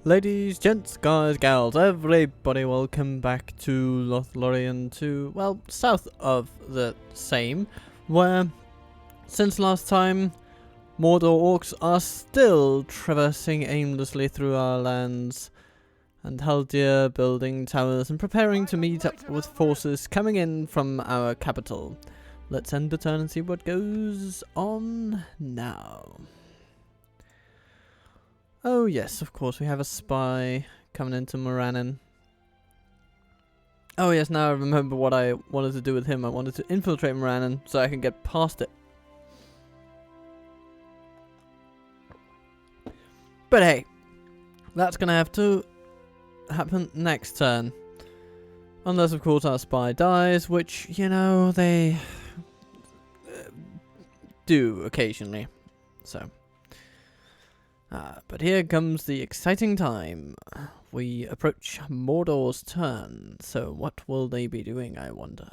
Ladies, gents, guys, gals, everybody, welcome back to Lothlorien, well, south of the same, where, since last time, Mordor orcs are still traversing aimlessly through our lands, and Haldir building towers and preparing to meet up with forces coming in from our capital. Let's end the turn and see what goes on now. Oh yes, of course, we have a spy coming into Morannon. Oh yes, now I remember what I wanted to do with him. I wanted to infiltrate Morannon so I can get past it. But hey, that's gonna have to happen next turn. Unless of course our spy dies, which, you know, they do occasionally. So. But here comes the exciting time. We approach Mordor's turn. So what will they be doing, I wonder?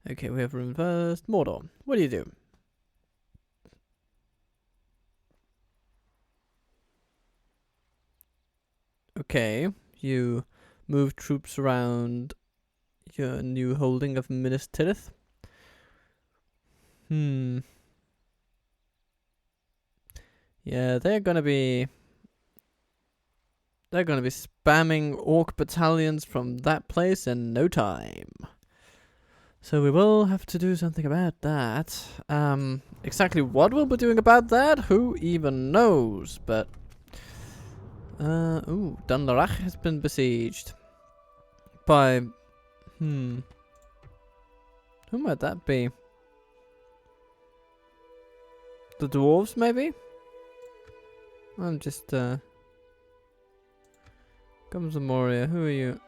Okay, we have room first. Mordor, what do you do? Okay, you move troops around your new holding of Minas Tirith. Yeah, they're gonna be spamming orc battalions from that place in no time. So we will have to do something about that. Exactly what we'll be doing about that, who even knows? But Dunlarach has been besieged by who might that be? The dwarves, maybe? I'm just, comes a Moria. Who are you?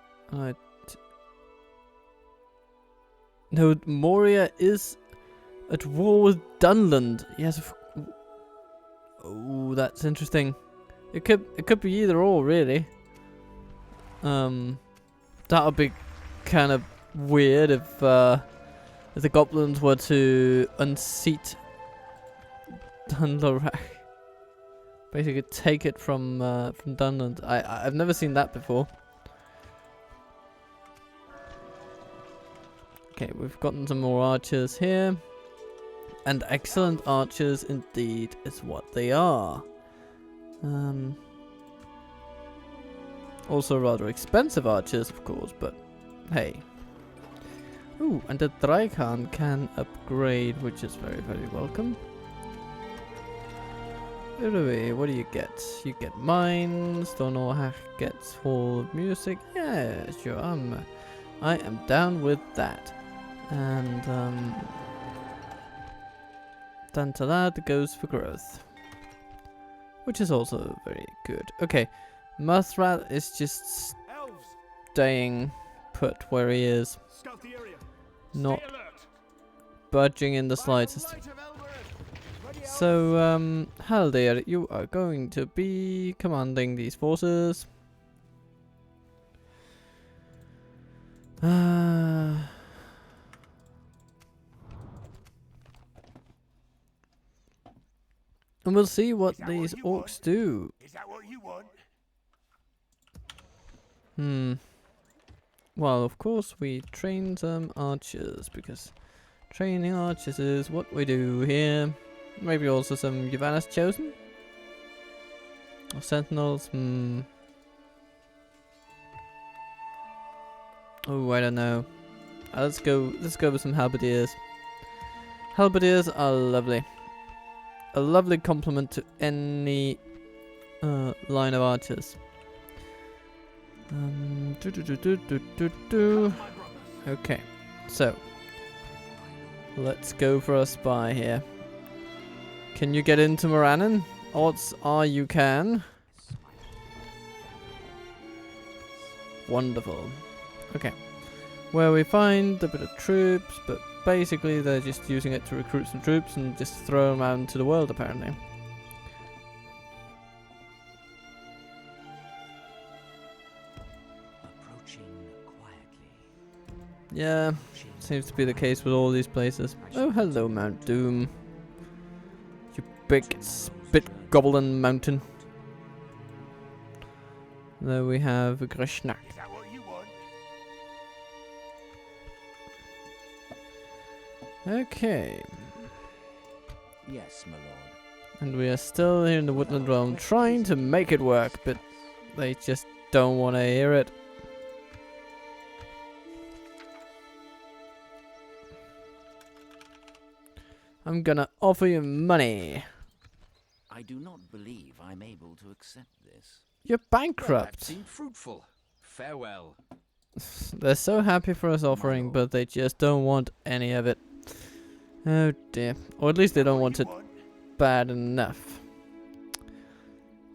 No, Moria is at war with Dunland. Yes. Oh, that's interesting. It could be either or, really. That would be kind of weird if the goblins were to unseat Dunlarach. Basically, take it from Dunland. I've never seen that before. Okay, we've gotten some more archers here, and excellent archers indeed is what they are. Also rather expensive archers, of course, but hey. Ooh, and the Draikhan can upgrade, which is very, very welcome. What do you get? You get mines. Donorhach gets Hall of Music. Yeah, sure. I am down with that. And Dantalad goes for growth, which is also very good. Okay, Muthrat is just staying put where he is, not budging in the slightest. So, Haldir, you are going to be commanding these forces. And we'll see what these orcs do. Is that what you want? Well, of course, we train some archers, because training archers is what we do here. Maybe also some Yavanna's Chosen? Or Sentinels? Oh, I don't know. Let's go with some Halberdiers. Halberdiers are lovely. A lovely complement to any line of archers. Okay, so let's go for a spy here. Can you get into Morannon? Odds are you can. Wonderful. Okay. Where we find a bit of troops, but basically they're just using it to recruit some troops and just throw them out into the world, apparently. Approaching quietly. Yeah, seems to be the case with all these places. Oh, hello, Mount Doom. You big spit goblin mountain. Then we have Grishnak. Is that what you want? Okay. Yes, my lord. And we are still here in the Woodland Realm trying to make it work, but they just don't want to hear it. I'm gonna offer you money. I do not believe I'm able to accept this. You're Well, that bankrupt. seemed fruitful. Farewell. They're so happy for us offering, but they just don't want any of it. Oh dear. Or at least they don't want it bad enough.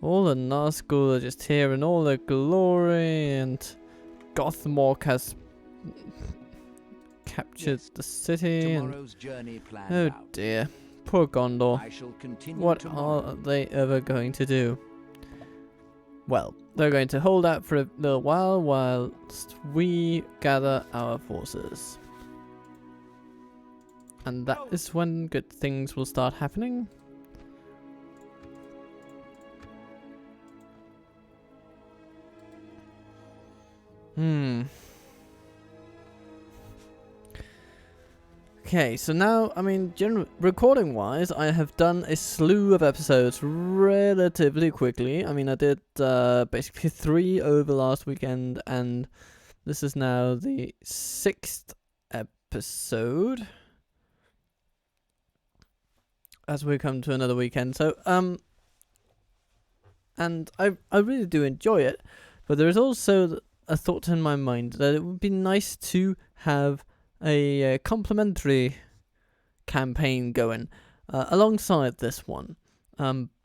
All the Nazgûl are just here in all their glory, and Gothmork has captured the city. And Tomorrow's journey planned oh out. dear. Poor Gondor. I shall continue What tomorrow. are they ever going to do? Well, they're going to hold out for a little while whilst we gather our forces. And that is when good things will start happening. Okay, so now, I mean, recording-wise, I have done a slew of episodes relatively quickly. I mean, I did basically 3 over last weekend, and this is now the 6th episode as we come to another weekend. So, and I really do enjoy it, but there is also a thought in my mind that it would be nice to have a complementary campaign going alongside this one,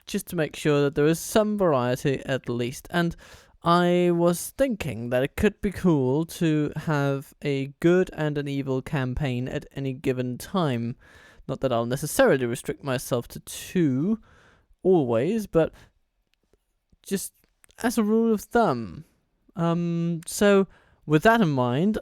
just to make sure that there is some variety at least. And I was thinking that it could be cool to have a good and an evil campaign at any given time. Not that I'll necessarily restrict myself to 2 always, but just as a rule of thumb. So with that in mind,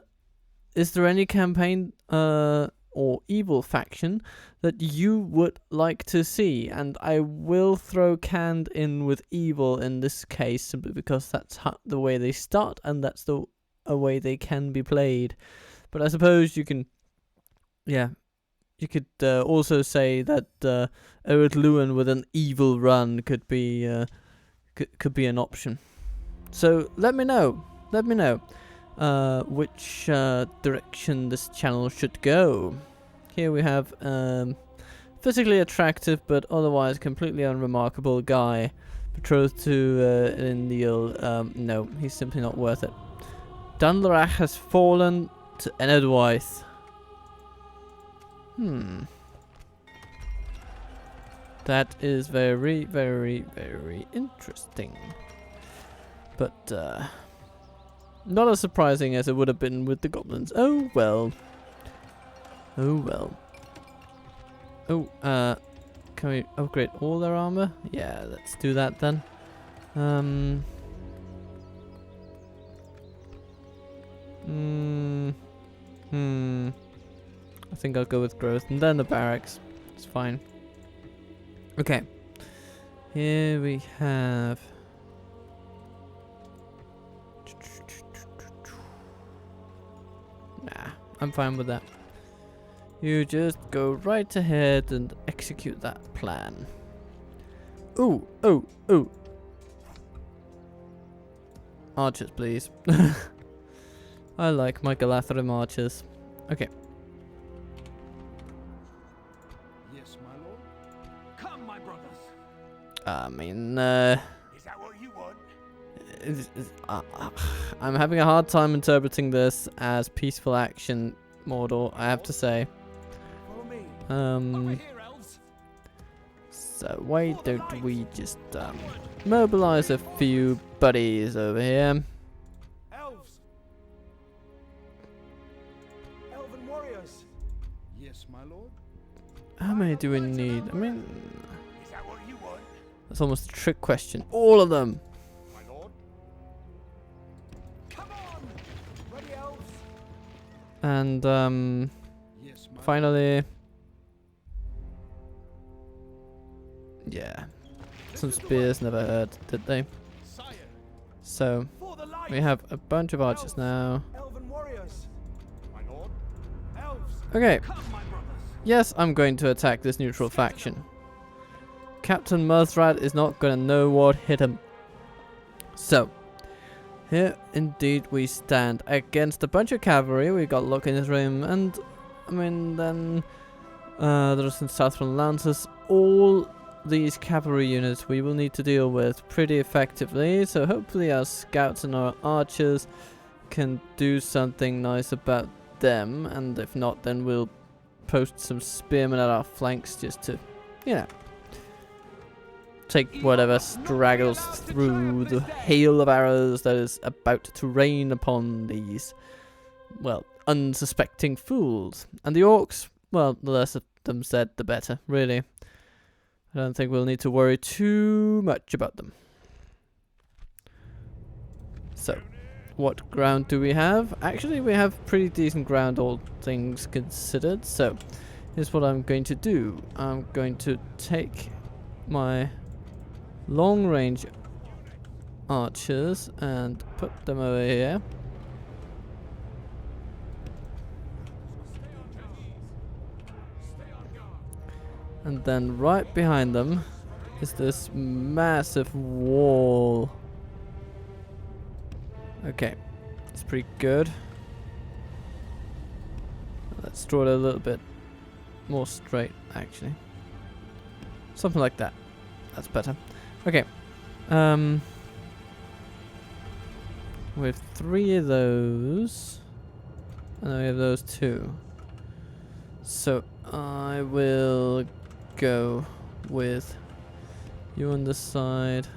is there any campaign or evil faction that you would like to see? And I will throw Canned in with evil in this case, simply because that's the way they start, and that's the way they can be played. But I suppose you can, yeah, you could also say that Ar-Adûnâim with an evil run could be an option. So let me know. Let me know. Which direction this channel should go. Here we have physically attractive but otherwise completely unremarkable guy betrothed to Elendil. No, he's simply not worth it. Dunlarach has fallen to Enedwaith. That is very, very, very interesting. But not as surprising as it would have been with the goblins. Oh well. Oh well. Oh, can we upgrade all their armor? Yeah, let's do that then. I think I'll go with growth and then the barracks. It's fine. Okay. Here we have. Nah, I'm fine with that. You just go right ahead and execute that plan. Ooh, oh, ooh. Archers, please. I like my Lothlorien archers. Okay. Yes, my lord. Come, my brothers. I mean, Is that what you want? I'm having a hard time interpreting this as peaceful action, Mordor, I have to say. Follow me. Over here, elves. So why don't we just mobilize a few buddies over here? Elves. Elven warriors. Yes, my lord. How many do we need? I mean, Is that what you want? that's almost a trick question. All of them. My lord. Come on. Ready, elves. And Yes, my finally, yeah, some spears never hurt, did they? sire. So For the light. we have a bunch of archers now. Elven warriors. My lord. Elves. Okay. Come, my brothers. Yes, I'm going to attack this neutral faction. Captain Muzzrat is not gonna know what hit him. So, here indeed we stand against a bunch of cavalry. We got Luck in his room, and I mean then there's some Southern Lancers. All these cavalry units we will need to deal with pretty effectively. So hopefully our scouts and our archers can do something nice about them, and if not, then we'll post some spearmen at our flanks just to, you know, take whatever straggles through the hail of arrows that is about to rain upon these, well, unsuspecting fools. And the orcs, well, the less of them said, the better, really. I don't think we'll need to worry too much about them. So, what ground do we have? Actually, we have pretty decent ground, all things considered. So, here's what I'm going to do. I'm going to take my long-range archers and put them over here. And then right behind them is this massive wall. Okay, it's pretty good. Let's draw it a little bit more straight, actually. Something like that. That's better. Okay. We have 3 of those. And then we have those 2. So I will go with you on this side.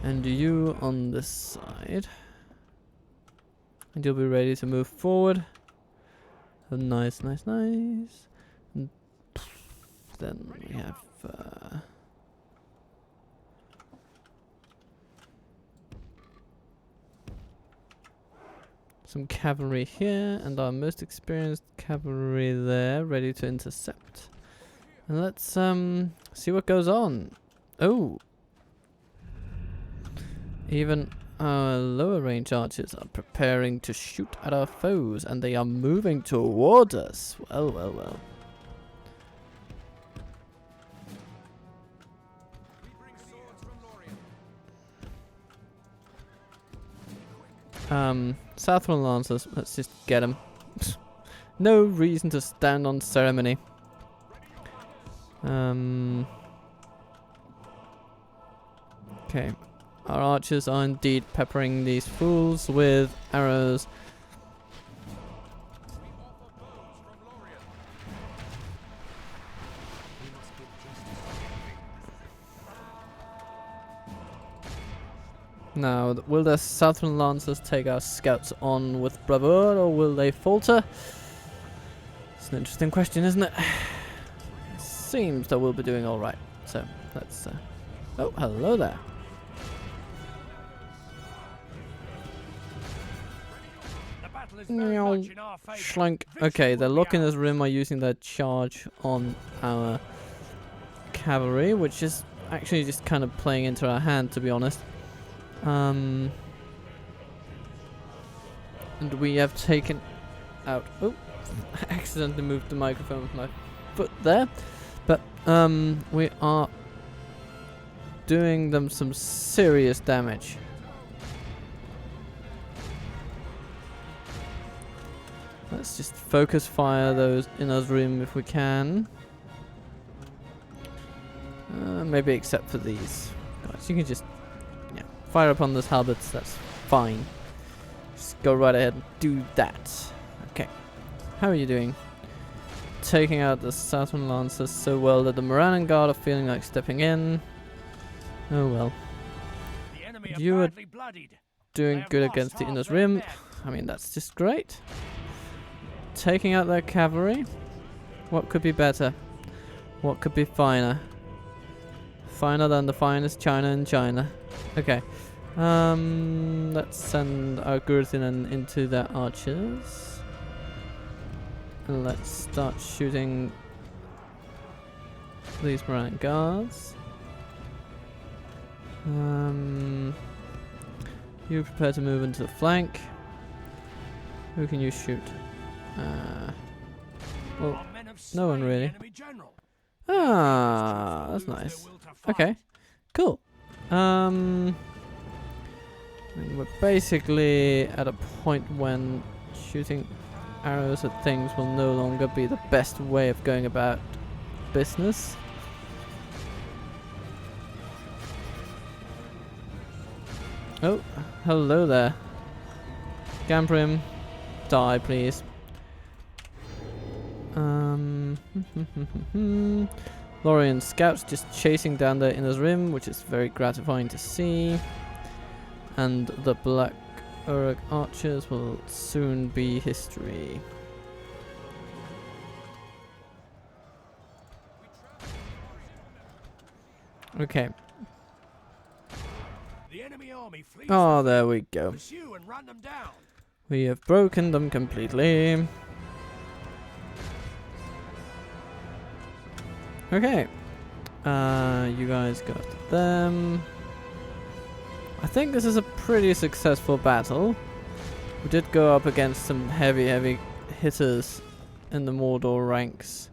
And you on this side. And you'll be ready to move forward. Oh, nice, nice, nice. And then we have some cavalry here, and our most experienced cavalry there, ready to intercept. And let's see what goes on. Oh, even our lower range archers are preparing to shoot at our foes, and they are moving toward us. Well, well, well. Southern Lancers, let's just get them. No reason to stand on ceremony. Okay. Our archers are indeed peppering these fools with arrows. Now, will the Southern Lancers take our scouts on with bravura, or will they falter? It's an interesting question, isn't it? Seems that we'll be doing alright. So, let's... oh, hello there. Schlunk. Okay, the Lock in his room are using their charge on our cavalry, which is actually just kind of playing into our hand, to be honest. And we have taken out... oh, I accidentally moved the microphone with my foot there. But we are doing them some serious damage. Let's just focus fire those in our room if we can. Maybe except for these. Guys, you can just fire upon those halberds, that's fine. Just go right ahead and do that. Okay. How are you doing? Taking out the Southern Lancers so well that the Morannon Guard are feeling like stepping in. Oh well. You are doing good against the Inner's Rim. I mean, that's just great. Taking out their cavalry. What could be better? What could be finer? Finer than the finest china in China. Okay. Let's send our Ar-Adûnâim into their archers. And let's start shooting these Marine guards. You prepare to move into the flank. Who can you shoot? Well, no one really. Ah, that's nice. Okay, cool. I mean, we're basically at a point when shooting arrows at things will no longer be the best way of going about business. Oh, hello there. Gamprim, die please. Lothlorien scouts just chasing down the inner rim, which is very gratifying to see. And the black Uruk archers will soon be history. Okay. The enemy army flees. Oh, there we go. Pursue and run them down. We have broken them completely. Okay. You guys got them. I think this is a pretty successful battle. We did go up against some heavy hitters in the Mordor ranks.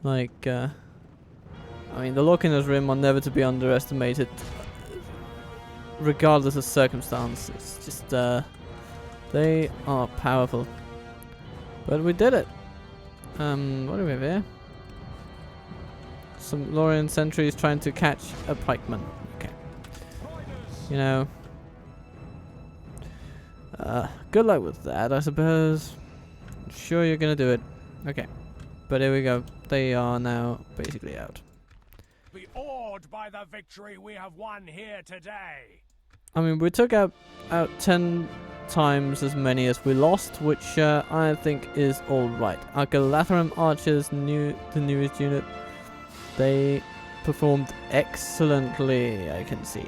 Like, I mean, the Lochinus Rim are never to be underestimated, regardless of circumstance. It's just, they are powerful. But we did it. What do we have here? Some Lothlorien sentries trying to catch a pikeman. Okay. You know. Good luck with that, I suppose. I'm sure you're gonna do it. Okay. But here we go. They are now basically out. Be awed by the victory we have won here today. I mean, we took out 10 times as many as we lost, which I think is alright. Our Galatharim archers, the newest unit, they performed excellently, I can see.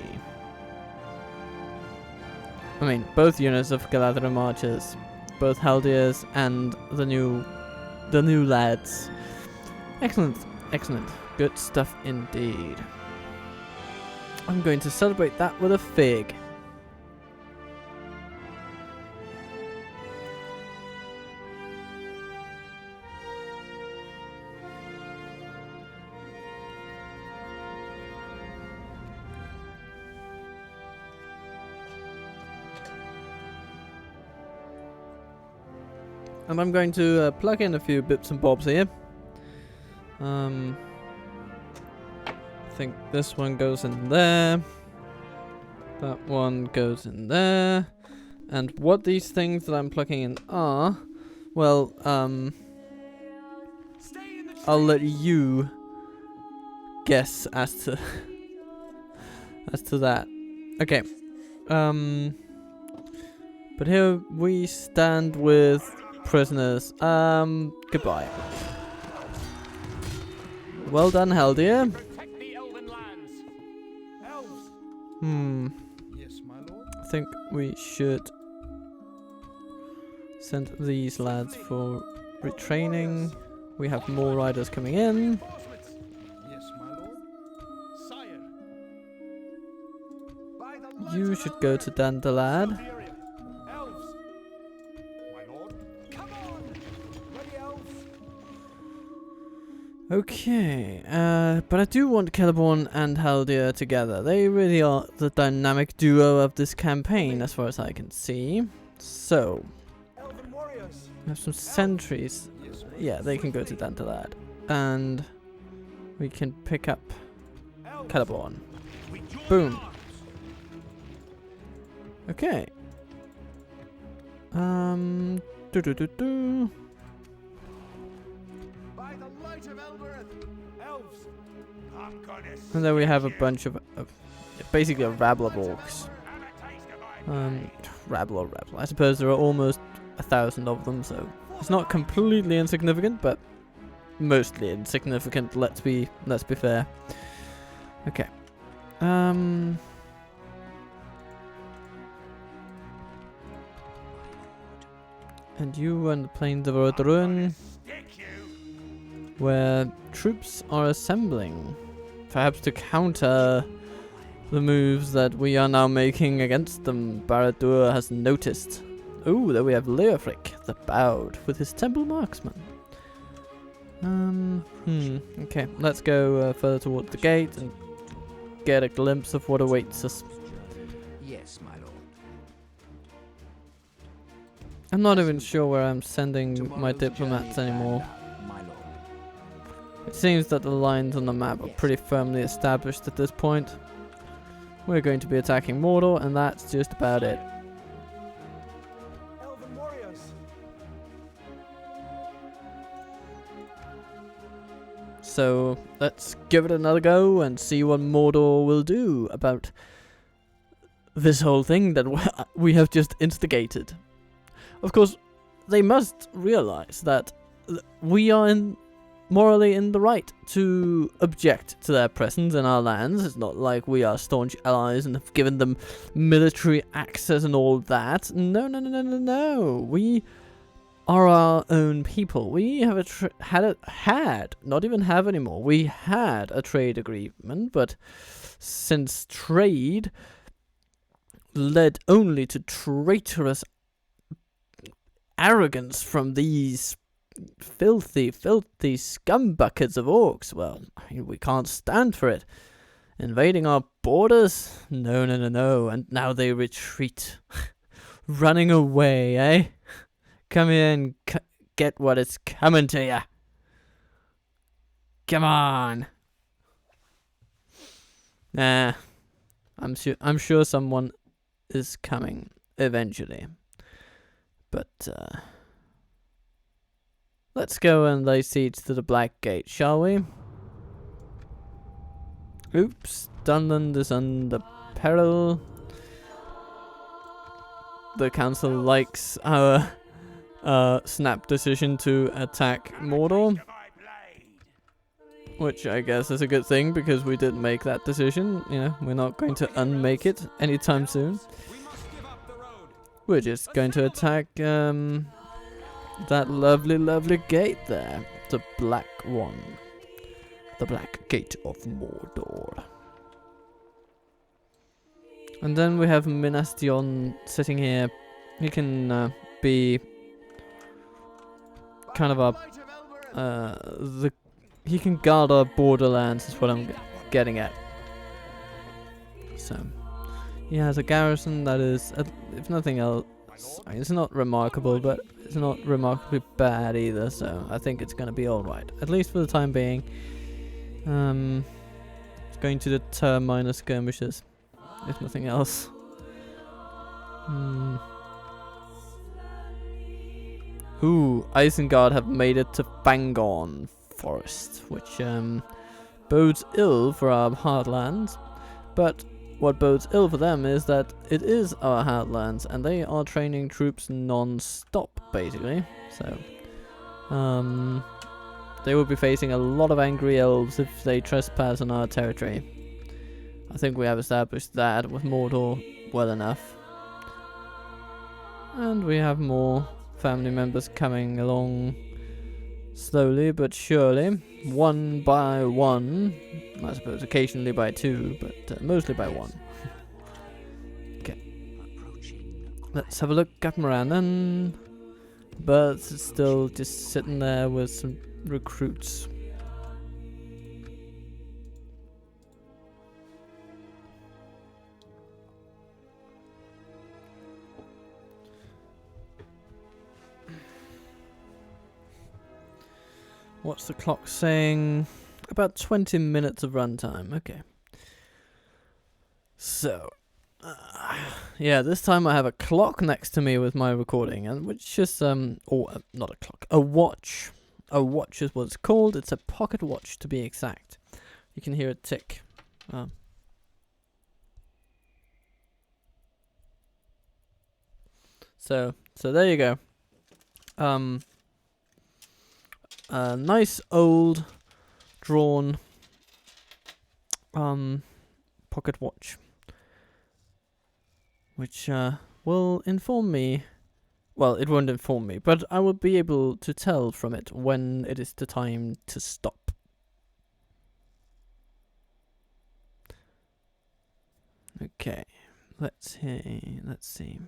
I mean, both units of Galatharim archers, both Haldirs and the new lads. Excellent, excellent. Good stuff indeed. I'm going to celebrate that with a fig. And I'm going to plug in a few bits and bobs here. I think this one goes in there. That one goes in there. And what these things that I'm plugging in are, well, I'll let you guess as to that. Okay. But here we stand with prisoners. Goodbye. Well done, Haldir. Protect the elven lands. Elves. Yes, my lord. I think we should send these lads for retraining. We have more riders coming in. Yes, my lord. Sire. By the light You of should go to Dandalad. Elves. My lord. Come on. Ready, elves. Okay, but I do want Celeborn and Haldir together. They really are the dynamic duo of this campaign, as far as I can see. So, Elven warriors. we have some sentries. Yeah, they can go to Dandalad. And we can pick up Celeborn. Boom. Okay. By the light of Elbereth. Elves. I'm gonna And then we have a bunch of basically a rabble of orcs. Rabble. I suppose there are almost 1,000 of them, so it's not completely insignificant, but mostly insignificant. Let's be fair. Okay. And you run the plains of Ar-Adûnâim. where troops are assembling, perhaps to counter the moves that we are now making against them. Ar-Adûnâim has noticed. Ooh, there we have Leofric, the Bowed, with his temple marksman. Okay, let's go further towards the gate and get a glimpse of what awaits us. Yes, my lord. I'm not even sure where I'm sending my diplomats anymore. My lord. It seems that the lines on the map are pretty firmly established at this point. We're going to be attacking Mordor, and that's just about it. Elven warriors. So let's give it another go and see what Mordor will do about this whole thing that we have just instigated. Of course, they must realize that we are morally in the right to object to their presence in our lands. It's not like we are staunch allies and have given them military access and all that. No, no, no, no, no, no. We are our own people. We have not even have anymore. We had a trade agreement, but since trade led only to traitorous arrogance from these filthy scumbuckets of orcs, well, we can't stand for it. Invading our borders? No, no, no, no. And now they retreat. Running away, eh? Come here and get what is coming to ya. Come on. Nah. I'm sure someone is coming eventually. But let's go and lay siege to the Black Gate, shall we? Oops, Dunland is under peril. The council likes our snap decision to attack Mordor, which I guess is a good thing because we did make that decision. You know, we're not going to unmake it anytime soon. We're just going to attack that lovely gate there, the black one, the Black Gate of Mordor. And then we have Minas Tirith sitting here. He can be kind of he can guard our borderlands, is what I'm getting at. So he has a garrison that is, if nothing else, it's not remarkable, but it's not remarkably bad either, so I think it's going to be alright, at least for the time being. It's going to deter minor skirmishes, if nothing else. Ooh, Isengard have made it to Fangorn Forest, which bodes ill for our heartlands, but what bodes ill for them is that it is our heartlands, and they are training troops non-stop, basically. So, they will be facing a lot of angry elves if they trespass on our territory. I think we have established that with Mordor well enough. And we have more family members coming along slowly but surely, one by one. I suppose occasionally by two, but mostly by one. Okay, let's have a look up around then. Birds are still just sitting there with some recruits. What's the clock saying? About 20 minutes of runtime. Okay. So, yeah, this time I have a clock next to me with my recording, and which is not a clock, a watch. A watch is what it's called. It's a pocket watch, to be exact. You can hear it tick. So there you go. A nice old drawn pocket watch, which will inform me Well, it won't inform me, but I will be able to tell from it when it is the time to stop. Okay, let's see.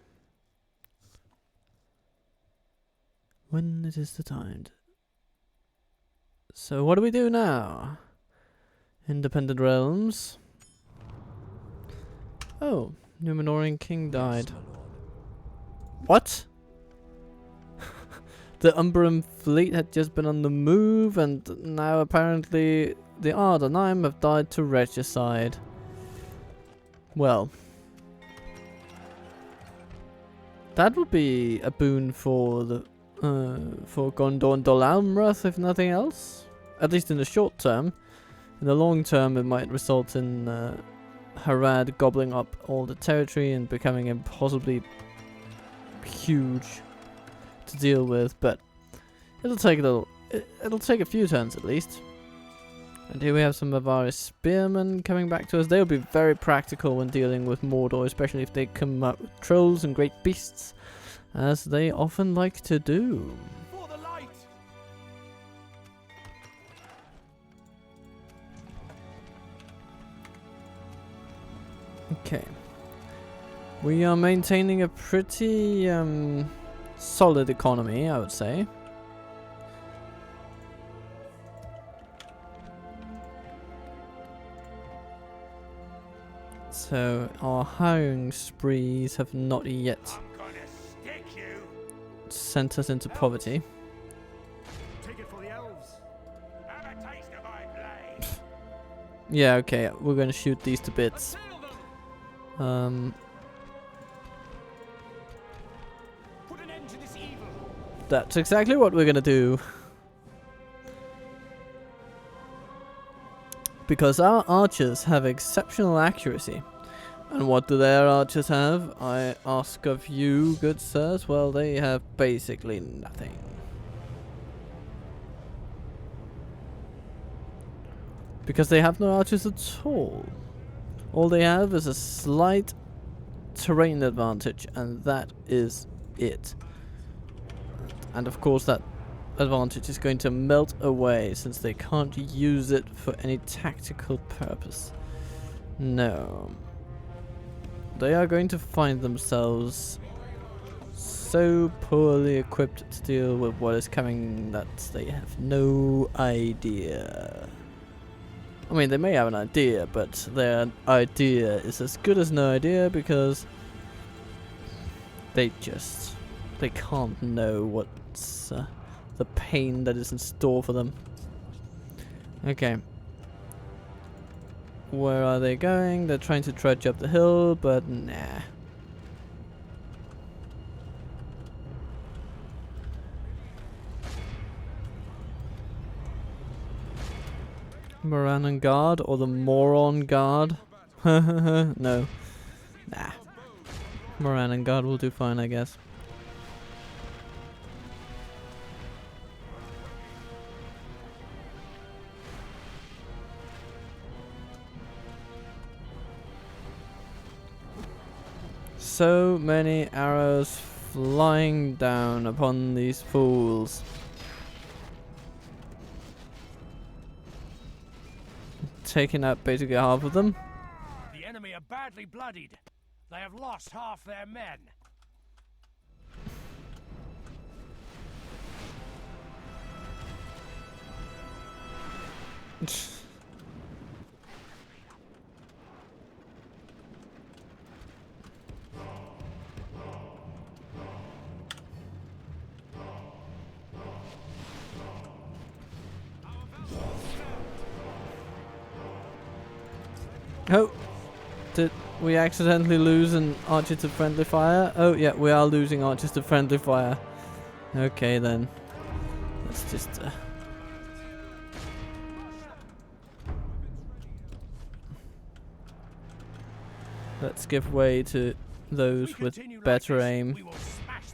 When it is the time. So what do we do now? Independent realms. Oh, Numenorian king died. What? The Umbran fleet had just been on the move, and now apparently the Ar-Adûnâim have died to regicide. Well, that would be a boon for the for Gondor and Dol Amroth, if nothing else. At least in the short term. In the long term, it might result in Harad gobbling up all the territory and becoming impossibly huge to deal with, but it'll take it'll take a few turns at least. And here we have some Avaris spearmen coming back to us. They'll be very practical when dealing with Mordor, especially if they come up with trolls and great beasts, as they often like to do. For the light. Okay. We are maintaining a pretty solid economy, I would say. So our hiring sprees have not yet sent us into poverty. Take it for the elves. Have a taste of my blade. Yeah, okay, we're gonna shoot these to bits. Put an end to this evil. That's exactly what we're gonna do. Because our archers have exceptional accuracy. And what do their archers have, I ask of you, good sirs? Well, they have basically nothing. Because they have no archers at all. All they have is a slight terrain advantage, and that is it. And of course that advantage is going to melt away since they can't use it for any tactical purpose. No. They are going to find themselves so poorly equipped to deal with what is coming that they have no idea. I mean, they may have an idea, but their idea is as good as no idea because they can't know what's the pain that is in store for them. Okay. Where are they going? They're trying to trudge up the hill, but nah. Moran Guard or the Moron Guard? No. Nah. Moran Guard will do fine, I guess. So many arrows flying down upon these fools. Taking out basically half of them. The enemy are badly bloodied. They have lost half their men. Oh, did we accidentally lose an archer to friendly fire? Oh yeah, we are losing archers to friendly fire. Okay then, let's just let's give way to those with better aim.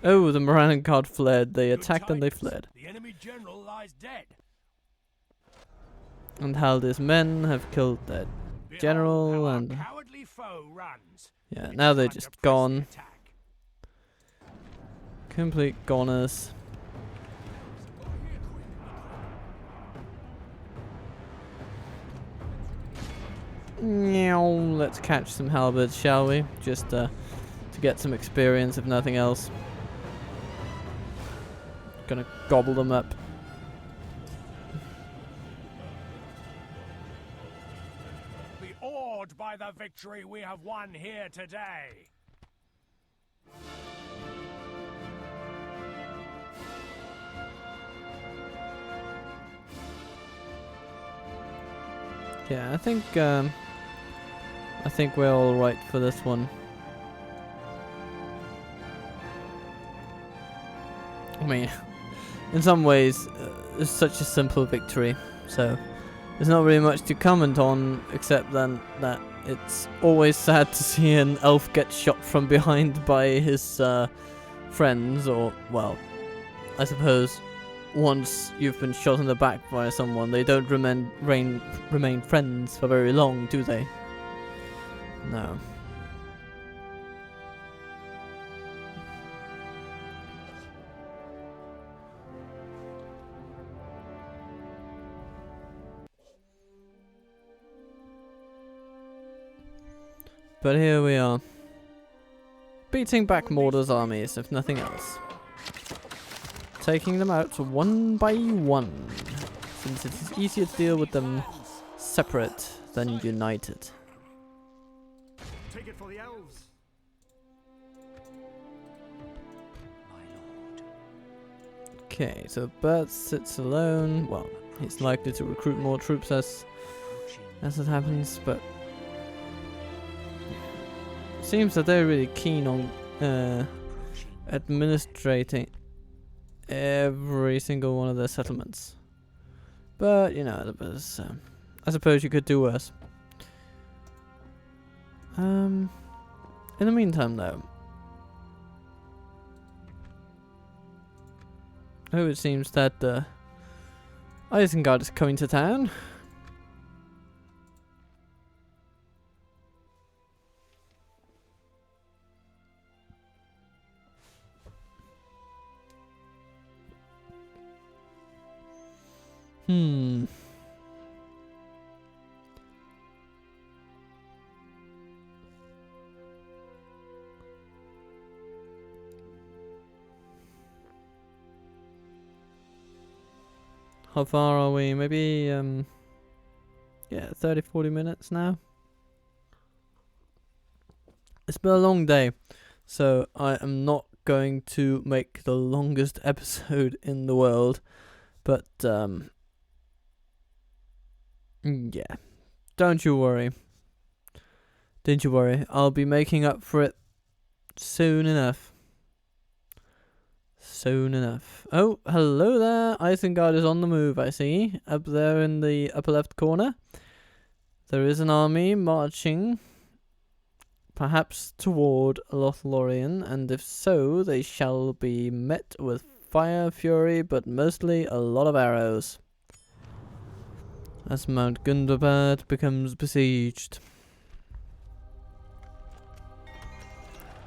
Oh, the Moran Guard fled. They attacked and they fled. The enemy general lies dead. And Haldir's men have killed their general, and yeah, now they're just gone. Complete goners. Let's catch some halberds, shall we? Just to get some experience, if nothing else. Gonna gobble them up. Be awed by the victory we have won here today. Yeah, I think we're all right for this one. I mean, in some ways, it's such a simple victory, so there's not really much to comment on, except then that it's always sad to see an elf get shot from behind by his friends, or, well, I suppose once you've been shot in the back by someone, they don't remain friends for very long, do they? No. But here we are, beating back Mordor's armies, if nothing else. Taking them out one by one, since it is easier to deal with them separate than united. Take it for the elves. Okay, so Bert sits alone. Well, he's likely to recruit more troops as it happens, but seems that they're really keen on administrating every single one of their settlements. But you know, I suppose you could do worse. In the meantime, though, it seems that Isengard is coming to town. How far are we? Maybe, yeah, 30-40 minutes now. It's been a long day, so I am not going to make the longest episode in the world, but, yeah, don't you worry. Don't you worry, I'll be making up for it soon enough. Soon enough. Oh, hello there. Isengard is on the move, I see. Up there in the upper left corner. There is an army marching, perhaps toward Lothlorien, and if so, they shall be met with fire, fury, but mostly a lot of arrows, as Mount Gundabad becomes besieged.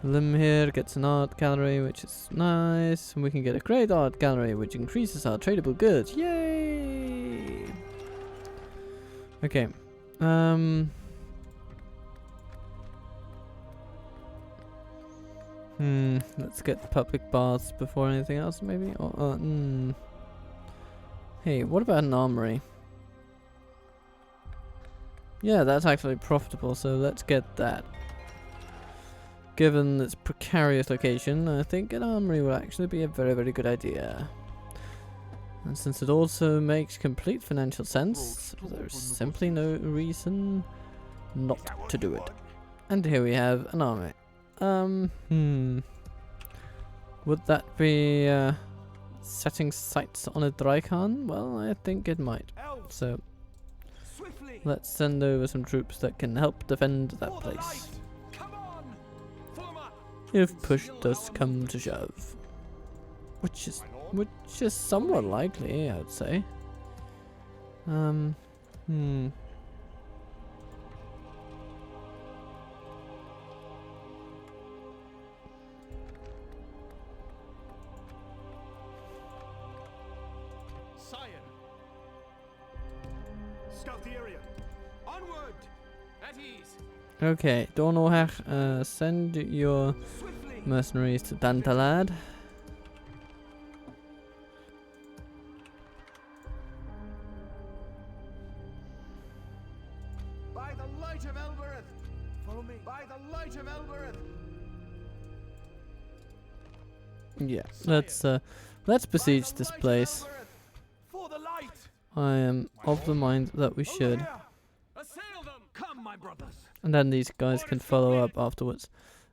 Lim here gets an art gallery, which is nice, and we can get a great art gallery, which increases our tradable goods. Yay! Okay. Let's get public baths before anything else, maybe. Or, Hey, what about an armory? Yeah, that's actually profitable, so let's get that. Given its precarious location, I think an armory will actually be a very, very good idea. And since it also makes complete financial sense, there's simply no reason not to do it. And here we have an army. Would that be setting sights on a Drychan? Well, I think it might. So let's send over some troops that can help defend that place, if push does come to shove, which is somewhat likely, I would say. scout the area. Onward! At ease. Okay, Dornohach, send your Swiftly! mercenaries to Dantalad. By the light of Elbereth! Follow me. By the light of Elbereth! Yeah, let's besiege this place. For the light! I am of the mind that we should. Here. Assail them. Come, my brothers. And then these guys can follow up afterwards.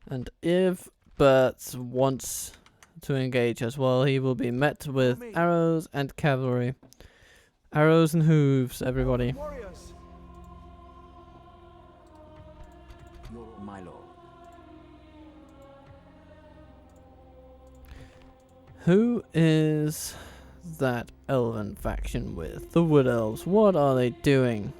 And if Bert wants to engage as well, he will be met with arrows and cavalry. Arrows and hooves, everybody. Warriors. My lord. Who is that elven faction with? The Wood Elves. What are they doing?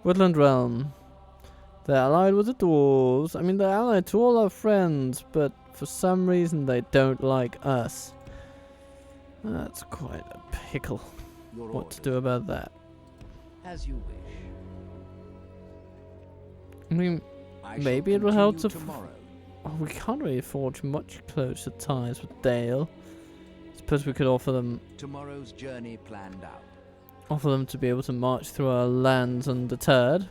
Woodland Realm. They're allied with the dwarves. I mean, they're allied to all our friends, but for some reason they don't like us. That's quite a pickle. Your What to orders. do about that? As you wish. I mean, I maybe shall it will help continue to tomorrow. we can't really forge much closer ties with Dale. Suppose we could offer them Tomorrow's journey planned out. to be able to march through our lands undeterred.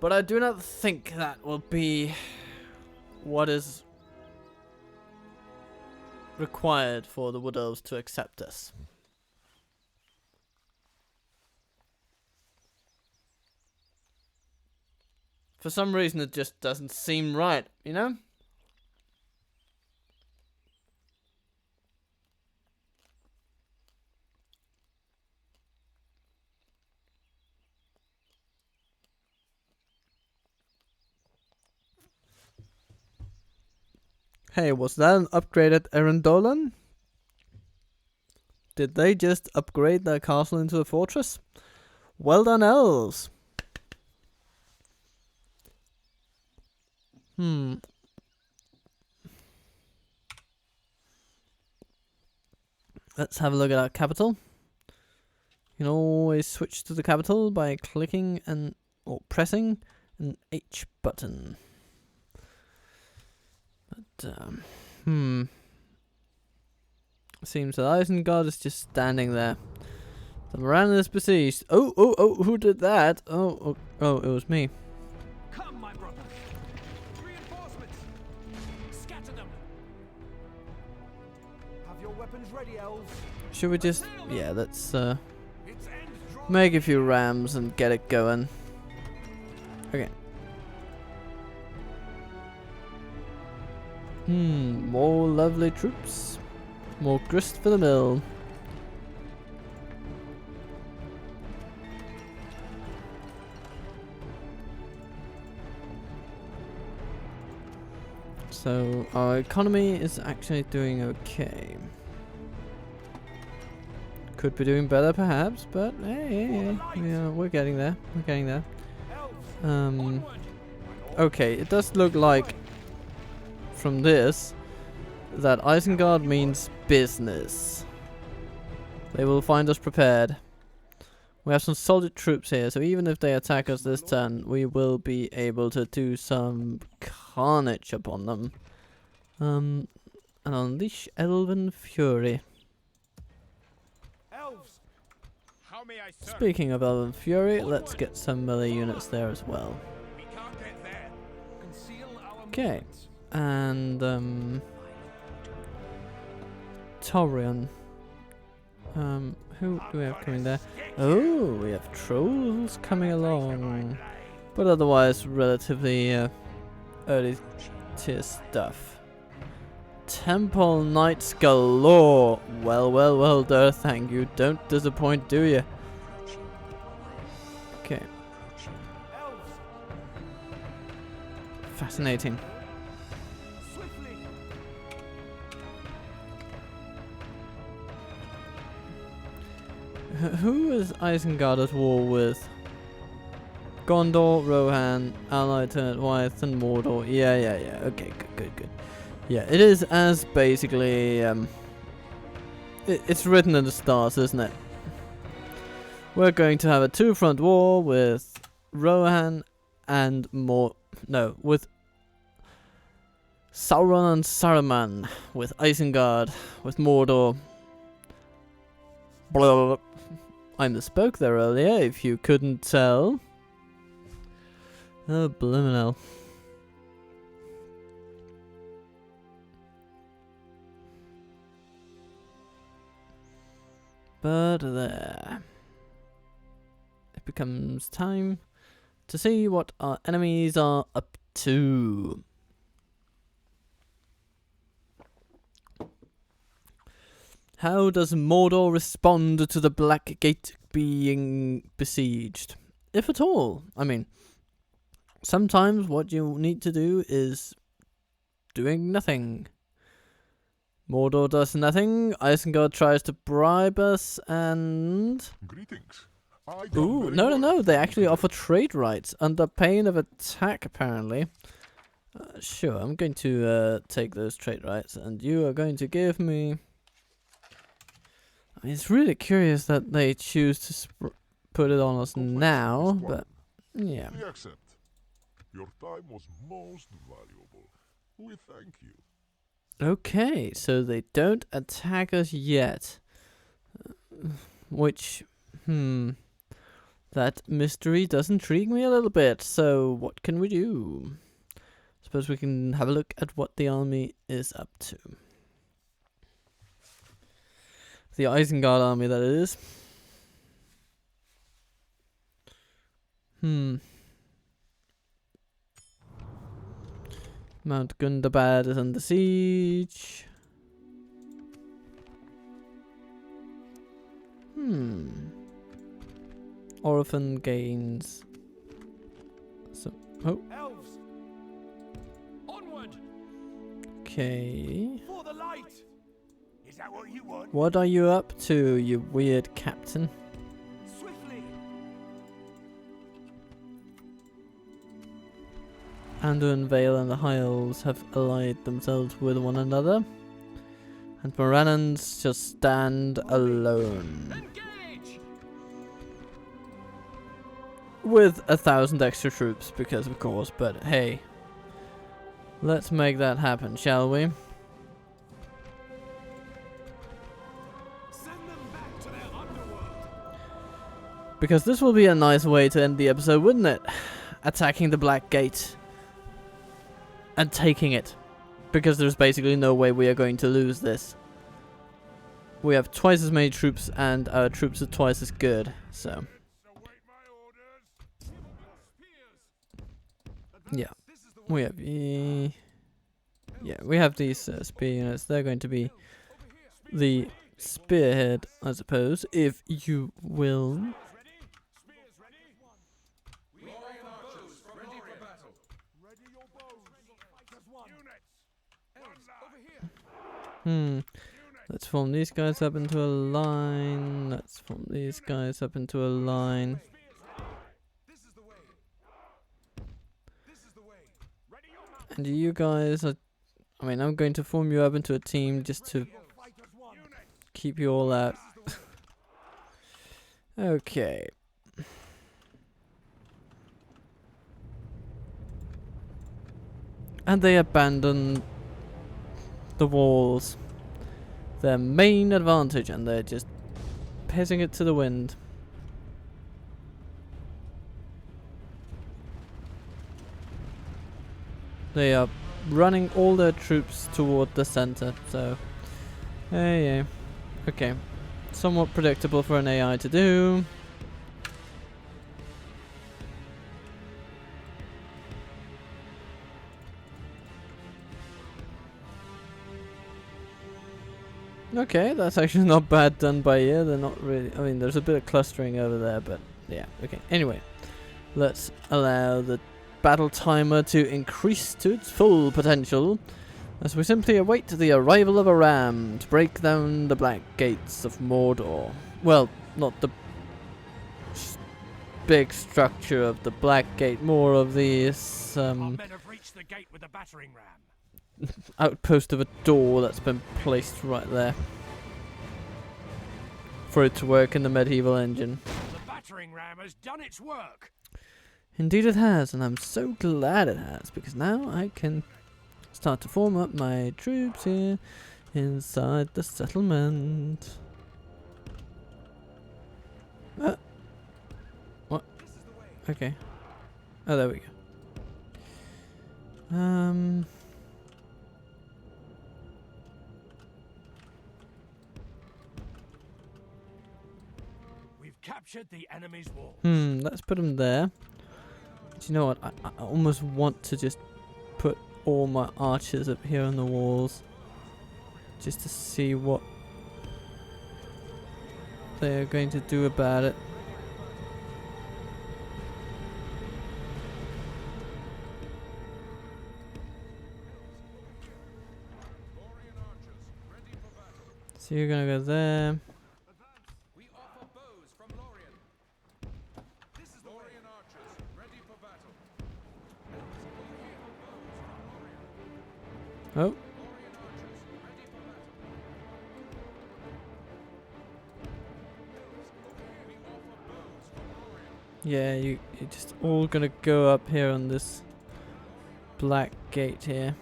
But I do not think that will be what is required for the Wood Elves to accept us. For some reason it just doesn't seem right, you know? Hey, was that an upgraded Erendolan? Did they just upgrade their castle into a fortress? Well done, elves! Let's have a look at our capital. You can always switch to the capital by clicking or pressing an H button. But, seems that Isengard is just standing there. The Moran is besieged. Oh, who did that? Oh, it was me. Come, my brothers. Reinforcements. Scatter them. Have your weapons ready, elves. Should we just... Yeah, let's Its end drawn. make a few rams and get it going. Okay. More lovely troops. More grist for the mill. So our economy is actually doing okay. Could be doing better perhaps, but hey, yeah, we're getting there. We're getting there. Elves. Okay, it does look like from this that Isengard means business. They will find us prepared. We have some solid troops here, so even if they attack us this turn, we will be able to do some carnage upon them. And unleash Elven Fury. Elves. How may I serve? Speaking of Elven Fury, let's get some melee units there as well. We can't get there. Conceal our Okay. movements. And Taurion. Who do we have coming there? Oh, we have trolls coming along, but otherwise relatively early tier stuff. Temple Knights galore. Well, Dur, thank you. Don't disappoint, do you? Okay. Elves. Fascinating. Swiftly. Who is Isengard at war with? Gondor, Rohan, Ar-Adûnâim, Wyeth, and Mordor. Yeah. Okay, good. Yeah, it is as basically, it's written in the stars, isn't it? We're going to have a two-front war with Rohan and with Sauron and Saruman, with Isengard, with Mordor. Blah, blah, blah. I misspoke there earlier, if you couldn't tell. Oh, blimmin' But there. It becomes time to see what our enemies are up to. How does Mordor respond to the Black Gate being besieged? If at all. I mean, sometimes what you need to do is doing nothing. Mordor does nothing. Isengard tries to bribe us, and Greetings. ooh, no! They actually offer trade rights under pain of attack. Apparently, sure. I'm going to take those trade rights, and you are going to give me. I mean, it's really curious that they choose to put it on us now, but yeah. We accept. Your time was most valuable. We thank you. Okay, so they don't attack us yet. Which, that mystery does intrigue me a little bit. So what can we do? Suppose we can have a look at what the army is up to. The Isengard army, that is. Mount Gundabad is under siege. Orphan gains. Elves, Onward! Okay. for the light. Is that what you want? What are you up to, you weird captain? Swiftly. Anduin Vale and the High Elves have allied themselves with one another, and Morannons just stand alone. Engage! With 1,000 extra troops, because of course, but hey. Let's make that happen, shall we? Send them back to their underworld. Because this will be a nice way to end the episode, wouldn't it? Attacking the Black Gate. And taking it. Because there's basically no way we are going to lose this. We have twice as many troops and our troops are twice as good, so. Yeah. We have we have these spear units. They're going to be the spearhead, I suppose, if you will. Let's form these guys up into a line. Let's form these guys up into a line. And you guys are... I mean, I'm going to form you up into a team just to keep you all out. Okay. And they abandon the walls. Their main advantage, and they're just pissing it to the wind. They are running all their troops toward the center, so yeah. Okay. Somewhat predictable for an AI to do. Okay, that's actually not bad done by you. They're not really... I mean, there's a bit of clustering over there, but yeah, okay. Anyway, let's allow the battle timer to increase to its full potential. As we simply await the arrival of a ram to break down the black gates of Mordor. Well, not the big structure of the black gate, more of this Our men have reached the gate with the battering ram. outpost of a door that's been placed right there for it to work in the medieval engine. The battering ram has done its work. Indeed it has, and I'm so glad it has, because now I can start to form up my troops here inside the settlement. What? Okay. Oh, there we go. We've captured the enemy's wall. Let's put them there. Do you know what? I almost want to just put all my archers up here on the walls, just to see what they're going to do about it. So you're gonna go there. We offer bows from Lorien. This is Lorien archers, ready for battle. Oh. Lorien archers, ready for battle. We offer bows from Lorien. Yeah, you're just all gonna go up here on this black gate here.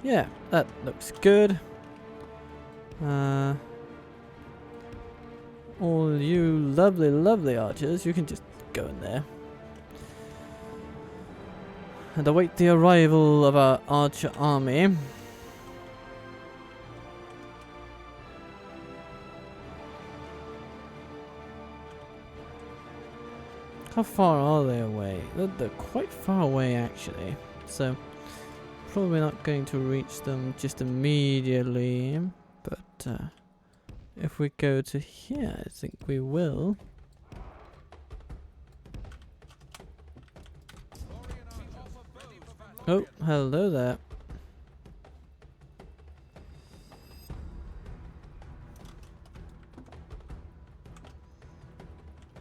Yeah, that looks good. All you lovely, lovely archers, you can just go in there. And await the arrival of our archer army. How far are they away? They're quite far away actually. So probably not going to reach them just immediately, but if we go to here, I think we will. Oh, hello there.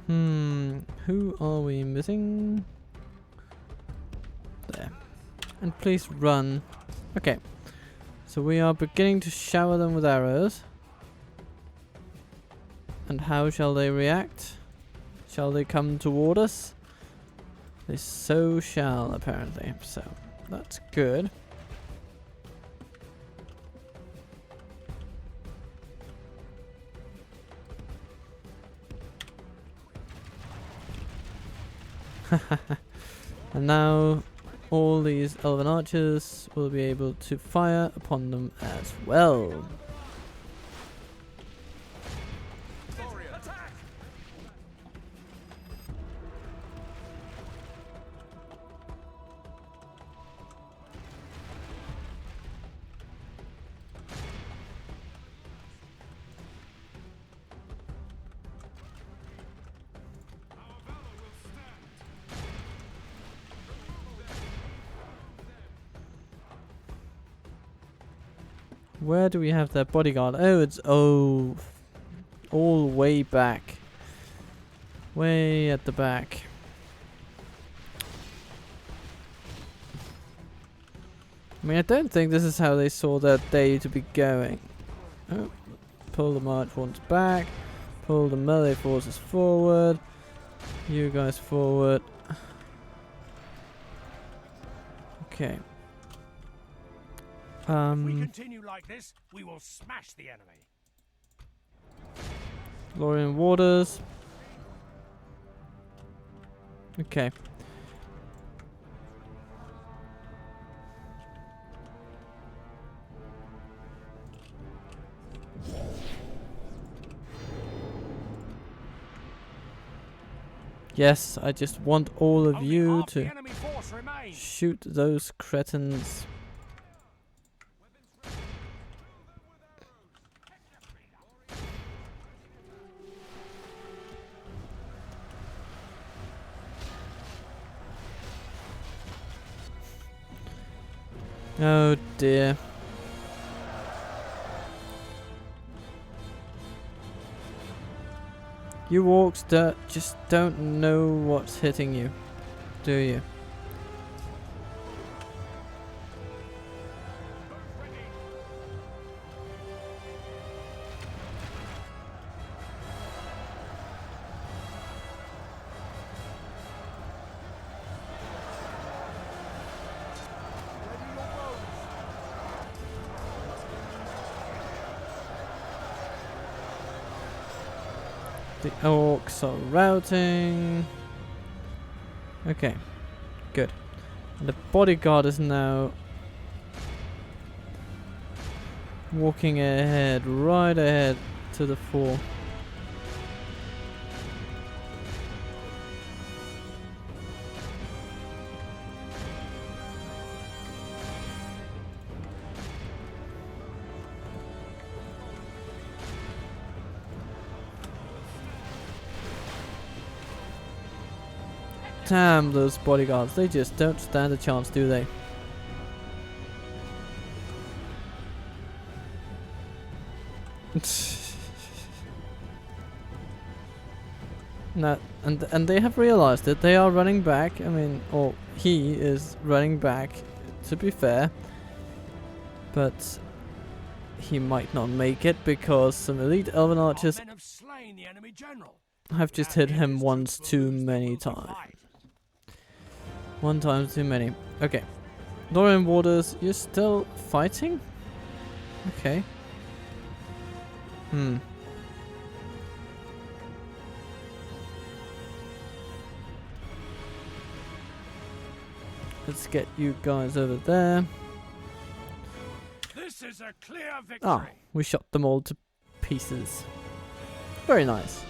Who are we missing? There. And please run. Okay. So we are beginning to shower them with arrows. And how shall they react? Shall they come toward us? They so shall, apparently. So, that's good. And now all these elven archers will be able to fire upon them as well. Where do we have their bodyguard? Oh, it's all way back. Way at the back. I mean, I don't think this is how they saw their day to be going. Oh, pull the march ones back. Pull the melee forces forward. You guys forward. Okay. If we continue like this, we will smash the enemy. Lothlorien Waters. Okay. Yes, I just want all of Only you half the to enemy force remains. shoot those cretins. Oh dear. You orcs just don't know what's hitting you, do you? The orcs are routing. Okay, good. And the bodyguard is now walking ahead, right ahead to the fore. Damn those bodyguards, they just don't stand a chance, do they? No, and they have realized that they are running back. I mean, or he is running back, to be fair. But he might not make it because some elite elven archers Men have slain the enemy general. have just hit him once too many times. One time too many. Okay. Lothlorien Warders, you're still fighting? Okay. Let's get you guys over there. This is a clear victory. Ah, we shot them all to pieces. Very nice.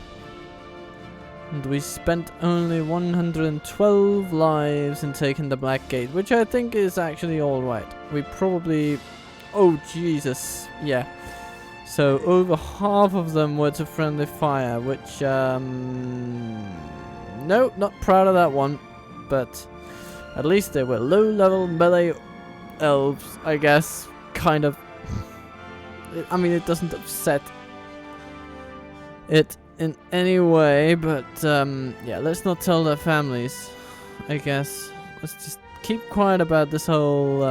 And we spent only 112 lives in taking the Black Gate, which I think is actually alright. We probably... Oh, Jesus. Yeah. So, over half of them were to friendly fire, which, no, not proud of that one. But, at least they were low-level melee elves, I guess. Kind of. I mean, it doesn't upset it in any way, but yeah, let's not tell their families, I guess. Let's just keep quiet about this whole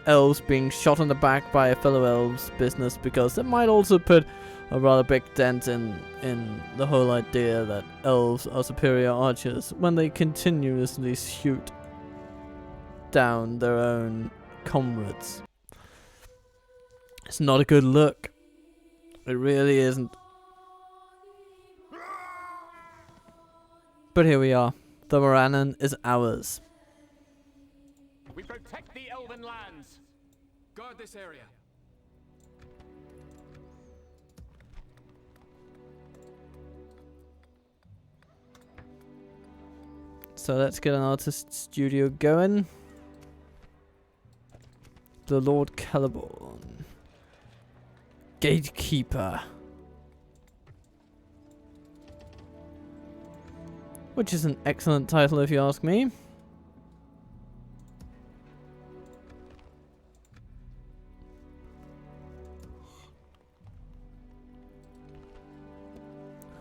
elves being shot in the back by a fellow elves business, because it might also put a rather big dent in the whole idea that elves are superior archers when they continuously shoot down their own comrades. It's not a good look. It really isn't. But here we are. The Ar-Adûnâim is ours. We protect the elven lands. Guard this area. So let's get an artist studio going. The Lord Celeborn. Gatekeeper. Which is an excellent title if you ask me.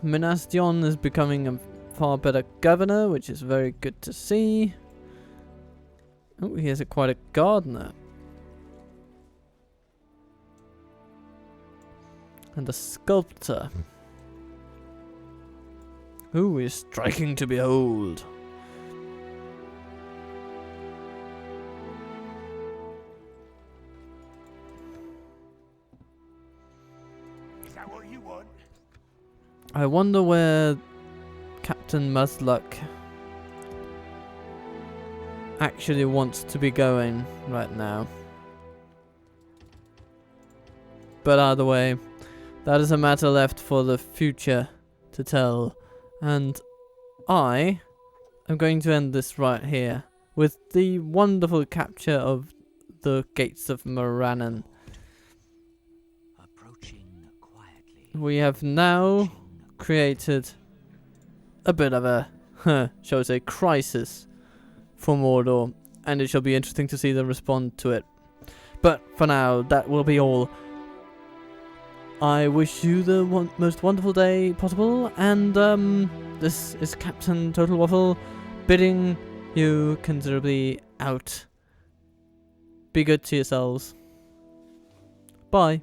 Minas Tirith is becoming a far better governor, which is very good to see. Oh, he has quite a gardener. And a sculptor. Who is striking to behold? Is that what you want? I wonder where Captain Muzzluck actually wants to be going right now. But either way, that is a matter left for the future to tell. And I am going to end this right here with the wonderful capture of the gates of Ar-Adûnâim. Approaching quietly. We have now created a bit of a, shall we say, crisis for Mordor. and it shall be interesting to see them respond to it. But for now, that will be all. I wish you the most wonderful day possible, and this is Captain Total Waffle bidding you considerably out. Be good to yourselves. Bye.